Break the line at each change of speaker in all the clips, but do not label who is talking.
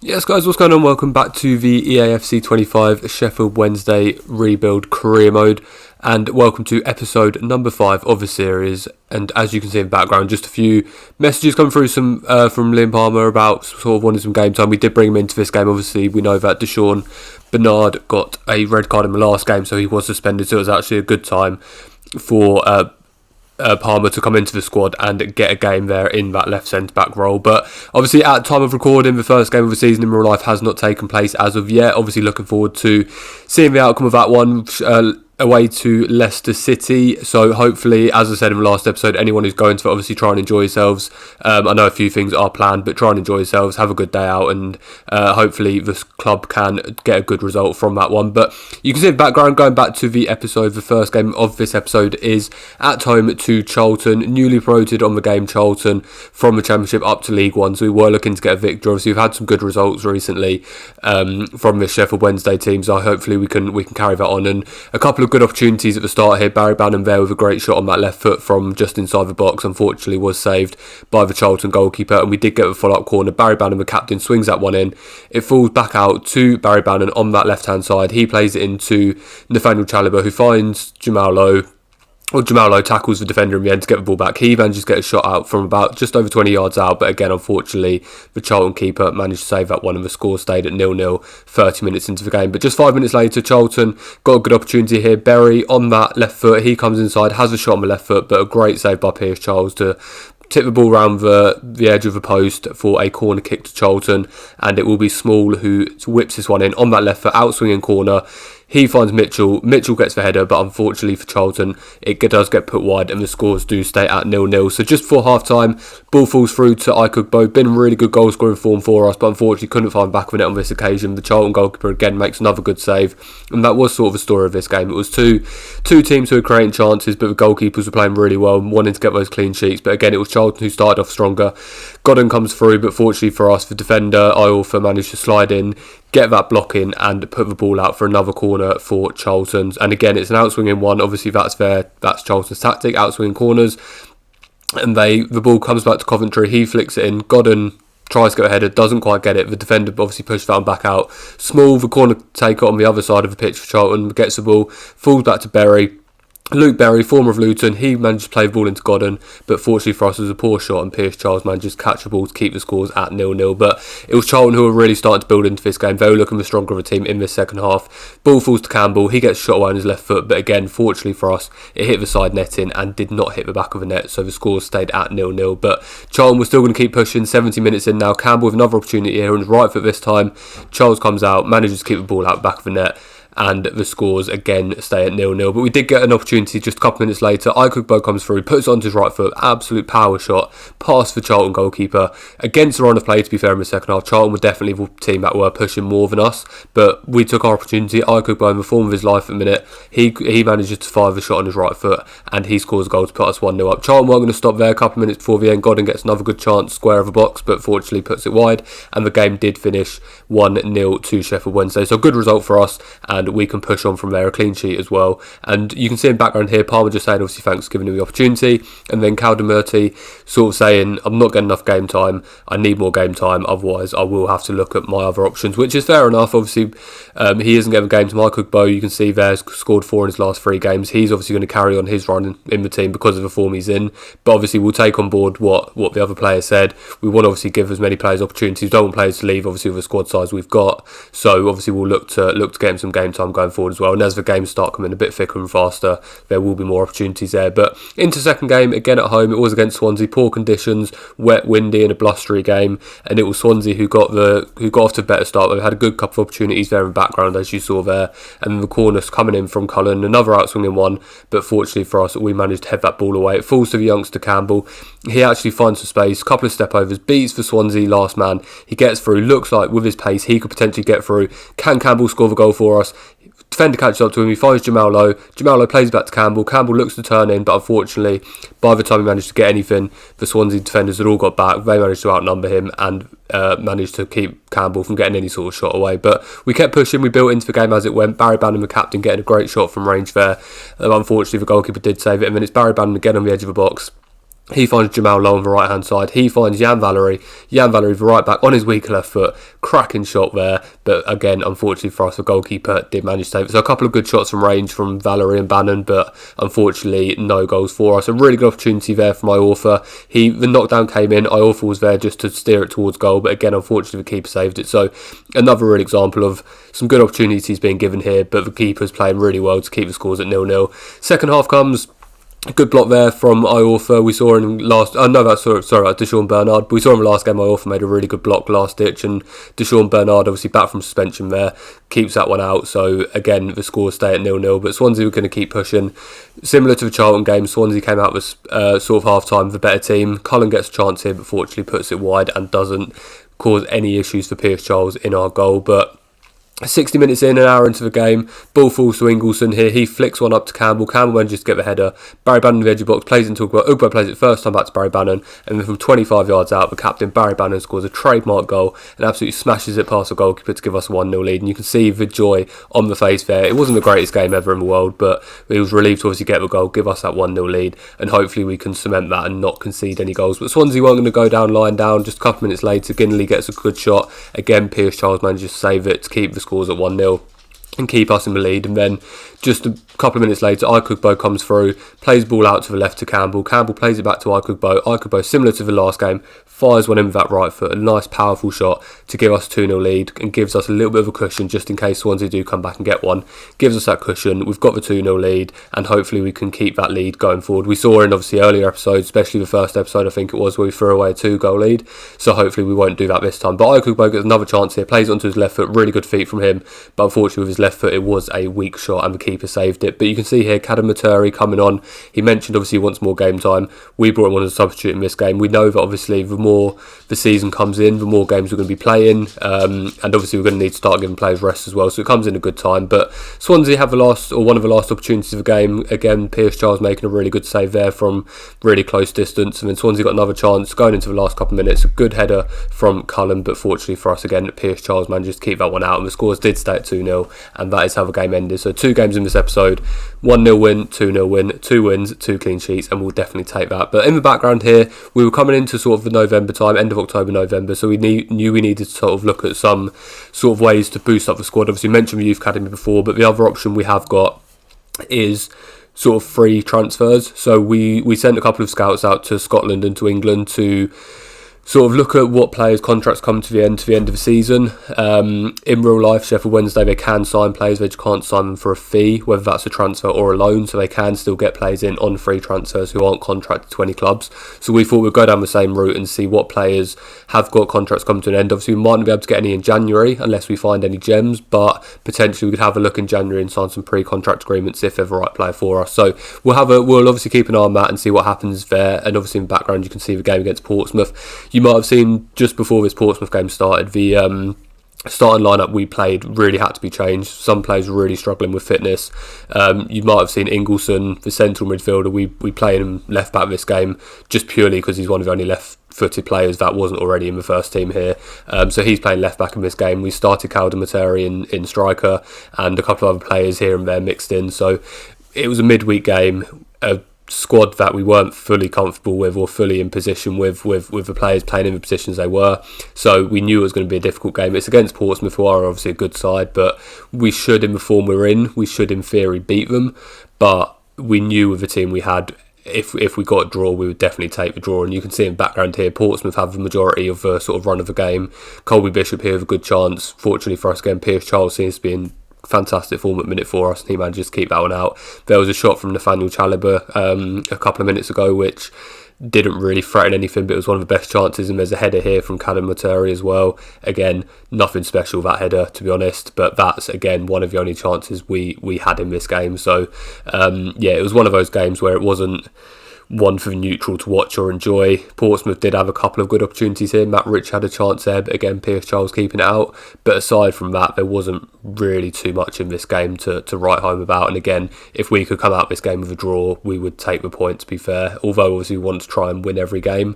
Yes, guys, what's going on? Welcome back to the EAFC25 Sheffield Wednesday Rebuild Career Mode, and welcome to episode number 5 of the series. And as you can see in the background, just a few messages come through from Liam Palmer about sort of wanting some game time. We did bring him into this game. Obviously, we know that Deshaun Bernard got a red card in the last game, so he was suspended. So it was actually a good time for Palmer to come into the squad and get a game there in that left centre-back role. But obviously at time of recording, the first game of the season in real life has not taken place as of yet. Obviously looking forward to seeing the outcome of that one away to Leicester City. So hopefully, as I said in the last episode, anyone who's going to obviously try and enjoy yourselves. I know a few things are planned, but try and enjoy yourselves, have a good day out, and hopefully the club can get a good result from that one. But you can see in the background, going back to the episode, the first game of this episode is at home to Charlton, newly promoted on the game Charlton from the Championship up to League One. So we were looking to get a victory. Obviously, we've had some good results recently from this Sheffield Wednesday team, so hopefully we can carry that on. And a couple of good opportunities at the start here. Barry Bannon there with a great shot on that left foot from just inside the box, unfortunately was saved by the Charlton goalkeeper, and we did get the follow-up corner. Barry Bannon, the captain, swings that one in. It falls back out to Barry Bannon on that left-hand side. He plays it into Nathaniel Chalobah, who finds Jamal Lowe. Jamal Lowe tackles the defender in the end to get the ball back. He manages to get a shot out from about just over 20 yards out, but again, unfortunately, the Charlton keeper managed to save that one, and the score stayed at 0-0 30 minutes into the game. But just 5 minutes later, Charlton got a good opportunity here. Berry on that left foot, he comes inside, has a shot on the left foot, but a great save by Pierce Charles to tip the ball around the edge of the post for a corner kick to Charlton, and it will be Small who whips this one in on that left foot, out swinging corner. He finds Mitchell. Mitchell gets the header, but unfortunately for Charlton, it does get put wide, and the scores do stay at 0-0. So just before half-time, ball falls through to Ikugbo. Been really good goal-scoring form for us, but unfortunately couldn't find back of the net on this occasion. The Charlton goalkeeper again makes another good save, and that was sort of the story of this game. It was two teams who were creating chances, but the goalkeepers were playing really well and wanting to get those clean sheets. But again, it was Charlton who started off stronger. Godden comes through, but fortunately for us, the defender, Iorfa, managed to slide in, get that block in, and put the ball out for another corner for Charlton's. And again, it's an outswinging one. Obviously, that's Charlton's tactic, outswinging corners. And the ball comes back to Coventry. He flicks it in. Godden tries to get a header, doesn't quite get it. The defender obviously pushes that one back out. Small, the corner taker on the other side of the pitch for Charlton, gets the ball, falls back to Berry. Luke Berry, former of Luton, he managed to play the ball into Godden, but fortunately for us it was a poor shot, and Pierce Charles manages to catch the ball to keep the scores at 0-0. But it was Charlton who were really starting to build into this game. They were looking for stronger of a team in this second half. Ball falls to Campbell, he gets shot away on his left foot, but again, fortunately for us, it hit the side netting and did not hit the back of the net, so the scores stayed at 0-0. But Charlton was still going to keep pushing. 70 minutes in now, Campbell with another opportunity here on his right foot this time. Charles comes out, manages to keep the ball out the back of the net, and the scores again stay at 0-0. But we did get an opportunity just a couple minutes later. Ikugbo comes through, puts it onto his right foot, absolute power shot, pass for Charlton goalkeeper. Against the run of play, to be fair, in the second half, Charlton were definitely the team that were pushing more than us, but we took our opportunity. Ikugbo, in the form of his life at the minute, he manages to fire the shot on his right foot, and he scores a goal to put us 1-0 up. Charlton weren't going to stop there. A couple of minutes before the end, Godden gets another good chance, square of the box, but fortunately puts it wide, and the game did finish 1-0 to Sheffield Wednesday. So a good result for us, and we can push on from there, a clean sheet as well. And you can see in the background here, Palmer just saying obviously thanks for giving him the opportunity, and then Caldemurti sort of saying I'm not getting enough game time, I need more game time, otherwise I will have to look at my other options, which is fair enough. Obviously he isn't getting game to Ikugbo. You can see there's scored 4 in his last 3 games. He's obviously going to carry on his run in the team because of the form he's in, but obviously we'll take on board what the other player said. We want to obviously give as many players opportunities, don't want players to leave obviously with the squad size we've got, so obviously we'll look to get him some game time going forward as well. And as the games start coming a bit thicker and faster, there will be more opportunities there. But into second game, again at home, it was against Swansea. Poor conditions, wet, windy, and a blustery game, and it was Swansea who got off to a better start. They had a good couple of opportunities there in the background, as you saw there, and the corners coming in from Cullen, another outswinging one, but fortunately for us, we managed to head that ball away. It falls to the youngster Campbell. He actually finds some space, couple of step overs, beats for Swansea, last man. He gets through, looks like with his pace he could potentially get through. Can Campbell score the goal for us? Defender catches up to him, he finds Jamal Lowe. Jamal Lowe plays back to Campbell. Campbell looks to turn in, but unfortunately, by the time he managed to get anything, the Swansea defenders had all got back. They managed to outnumber him and managed to keep Campbell from getting any sort of shot away. But we kept pushing, we built into the game as it went. Barry Bannon, the captain, getting a great shot from range there. Unfortunately, the goalkeeper did save it, and then it's Barry Bannon again on the edge of the box. He finds Jamal Lowe on the right hand side. He finds Jan Valery. Jan Valery, the right back, on his weaker left foot. Cracking shot there. But again, unfortunately for us, the goalkeeper did manage to save it. So a couple of good shots from range from Valery and Bannon, but unfortunately no goals for us. A really good opportunity there from Iorfa. The knockdown came in. Iorfa was there just to steer it towards goal. But again, unfortunately, the keeper saved it. So another real example of some good opportunities being given here. But the keeper's playing really well to keep the scores at 0-0. Second half comes. A good block there from Iorfa. We saw in last... Deshaun Bernard. We saw in the last game Iorfa made a really good block last ditch, and Deshaun Bernard obviously back from suspension there, keeps that one out. So again, the scores stay at 0-0, but Swansea were going to keep pushing. Similar to the Charlton game, Swansea came out with sort of half-time with a better team. Cullen gets a chance here, but fortunately puts it wide and doesn't cause any issues for Pierce Charles in our goal. But 60 minutes in, an hour into the game, ball falls to Ingleson here. He flicks one up to Campbell. Campbell manages to get the header. Barry Bannon on the edge of the box, plays into Ugbo. Ugbo plays it first time back to Barry Bannon, and then from 25 yards out, the captain Barry Bannon scores a trademark goal and absolutely smashes it past the goalkeeper to give us a 1-0 lead. And you can see the joy on the face there. It wasn't the greatest game ever in the world, but he was relieved to obviously get the goal, give us that 1-0 lead, and hopefully we can cement that and not concede any goals. But Swansea weren't going to go down, lying down. Just a couple of minutes later, Ginley gets a good shot. Again, Pierce Charles manages to save it to keep the scores at 1-0. And keep us in the lead. And then just a couple of minutes later, Ikugbo comes through, plays the ball out to the left to Campbell. Campbell plays it back to Ikugbo. Ikugbo, similar to the last game, fires one in with that right foot. A nice powerful shot to give us 2-0 lead and gives us a little bit of a cushion just in case Swansea do come back and get one. Gives us that cushion. We've got the 2-0 lead and hopefully we can keep that lead going forward. We saw in obviously earlier episodes, especially the first episode I think it was, where we threw away a 2-goal lead. So hopefully we won't do that this time. But Ikugbo gets another chance here, plays it onto his left foot. Really good feet from him. But unfortunately with his left foot it was a weak shot and the keeper saved it. But you can see here Kadam Maturi coming on. He mentioned obviously he wants more game time. We brought him on as a substitute in this game. We know that obviously the more the season comes in, the more games we're going to be playing, and obviously we're going to need to start giving players rest as well, so it comes in a good time. But Swansea have one of the last opportunities of the game. Again, Pierce Charles making a really good save there from really close distance, and then Swansea got another chance going into the last couple of minutes. A good header from Cullen, but fortunately for us again, Pierce Charles manages to keep that one out, and the scores did stay at 2-0, and that is how the game ended. So 2 games in this episode, 1-0 win, 2-0 win, 2 wins, 2 clean sheets, and we'll definitely take that. But in the background here, we were coming into sort of the November time, end of October, November, so we knew we needed to sort of look at some sort of ways to boost up the squad. Obviously, mentioned the Youth Academy before, but the other option we have got is sort of free transfers. So we sent a couple of scouts out to Scotland and to England to sort of look at what players' contracts come to the end of the season. In real life, Sheffield Wednesday, they can sign players, they just can't sign them for a fee, whether that's a transfer or a loan, so they can still get players in on free transfers who aren't contracted to any clubs. So we thought we'd go down the same route and see what players have got contracts come to an end. Obviously, we might not be able to get any in January unless we find any gems, but potentially we could have a look in January and sign some pre-contract agreements if they're the right player for us. So we'll obviously keep an eye on that and see what happens there. And obviously in the background you can see the game against Portsmouth. You might have seen just before this Portsmouth game started, the starting lineup we played really had to be changed. Some players were really struggling with fitness. You might have seen Ingleson, the central midfielder. We played him left back this game just purely because he's one of the only left-footed players that wasn't already in the first team here. So he's playing left back in this game. We started Kadam Maturi in striker and a couple of other players here and there mixed in. So it was a midweek game. A squad that we weren't fully comfortable with or fully in position with the players playing in the positions they were, so we knew it was going to be a difficult game. It's against Portsmouth, who are obviously a good side, but we should, in the form we're in, we should in theory beat them. But we knew with the team we had, if we got a draw, we would definitely take the draw. And you can see in the background here, Portsmouth have the majority of the sort of run of the game. Colby Bishop here with a good chance. Fortunately for us again, Pierce Charles seems to be in fantastic form at minute for us, and he manages to keep that one out. There was a shot from Nathaniel Chalobah a couple of minutes ago which didn't really threaten anything, but it was one of the best chances. And there's a header here from Kadam Maturi as well. Again, nothing special, that header, to be honest, but that's again one of the only chances we had in this game. So it was one of those games where it wasn't one for the neutral to watch or enjoy. Portsmouth did have a couple of good opportunities here. Matt Rich had a chance there, but again, Pierce Charles keeping it out. But aside from that, there wasn't really too much in this game to write home about. And again, if we could come out this game with a draw, we would take the point, to be fair. Although obviously we want to try and win every game.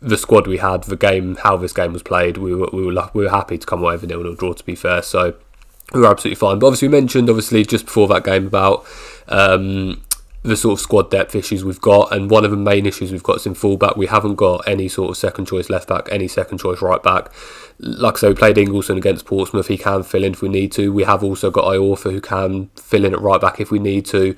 The squad we had, the game, how this game was played, we were happy to come away with a 0-0 draw, to be fair. So we were absolutely fine. But obviously we mentioned, just before that game about the sort of squad depth issues we've got, and one of the main issues we've got is in fullback. We haven't got any sort of second choice left back, any second choice right back. Like I say, we played Ingleson against Portsmouth. He can fill in if we need to. We have also got Iorfa who can fill in at right back if we need to.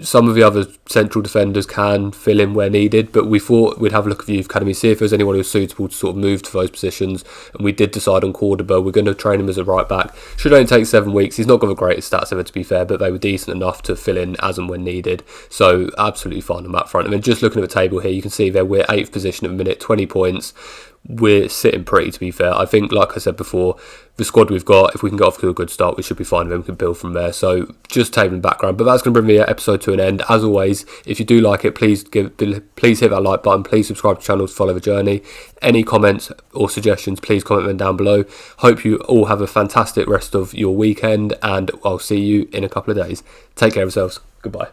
Some of the other central defenders can fill in where needed, but we thought we'd have a look at the youth academy, see if there's anyone who's suitable to sort of move to those positions, and we did decide on Cordoba. We're going to train him as a right back. Should only take 7 weeks. He's not got the greatest stats ever, to be fair, but they were decent enough to fill in as and when needed, so absolutely fine on that front. And then just looking at the table here, you can see there we're 8th position at the minute, 20 points. We're sitting pretty, to be fair. I think, like I said before, the squad we've got, if we can get off to a good start, we should be fine, then we can build from there. So just tabling background, but that's going to bring the episode to an end. As always, if you do like it, please hit that like button, please subscribe to the channel to follow the journey. Any comments or suggestions, please comment them down below. Hope you all have a fantastic rest of your weekend, and I'll see you in a couple of days. Take care of yourselves. Goodbye.